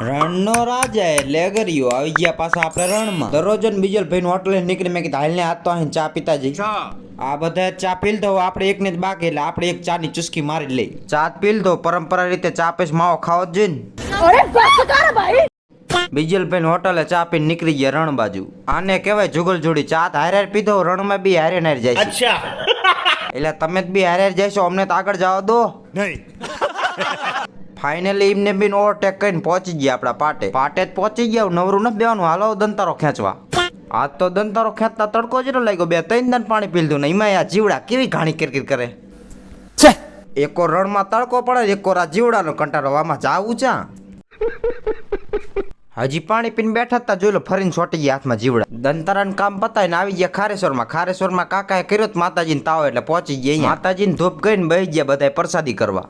રણનો રાજા એટલે અગરિયો આવી ગયા પાછા આપણે રણમાં. દરરોજ બીજલ ભાઈ હોટલે નીકળી મેં કીધું હાલ ને આજ તો અહીં ચા પીતા જઈ. આ બધા ચા પી લીધો આપણે એકને જ બાકી એટલે આપણે એક ચા ની ચુસ્કી મારી જ લઈ. ચા પી લીધો પરંપરા રીતે ચા પીસ માવો ખાવો જ જોઈએ. બીજલ ભાઈ હોટલે ચા પીને નીકળી ગયા રણ બાજુ. આને કહેવાય જુગલ જોડી. ચા હારે પીધો રણમાં બી હારે નાર જાય છે. એટલે તમે જ બી હારે જઈશો અમને તો આગળ જવા દો નહીં. ફાઇનલી એમને બી ઓવરટેક કરીને પહોંચી ગયા આપણા પાટે જ પહોંચી ગયા. નવરું નથી બેવાનું, હાલો દંતારો ખેંચવા. આજ તો દંતારો ખેંચતા તડકો જ લાગ્યો. 2-3 દાન પાણી પી લીધું ને એમાં આ જીવડા કેવી ઘાણી કિરકિર કરે છે. એકો રણમાં તડકો પડે, એકો આ જીવડાનો કંટાળો. આમાં જાવું ચા. હજી પાણી પીને બેઠા હતા જોઈ લો ફરીને છોટી ગયા હાથમાં જીવડા. દંતારાનું કામ પતાવીને આવી ગયા ખારેશ્વરમાં. ખારેશ્વરમાં કાકાએ કર્યો માતાજીને તાવ એટલે પહોંચી ગયા. માતાજીને ધૂપ ગઈને બેસી ગયા બધા પ્રસાદી કરવા.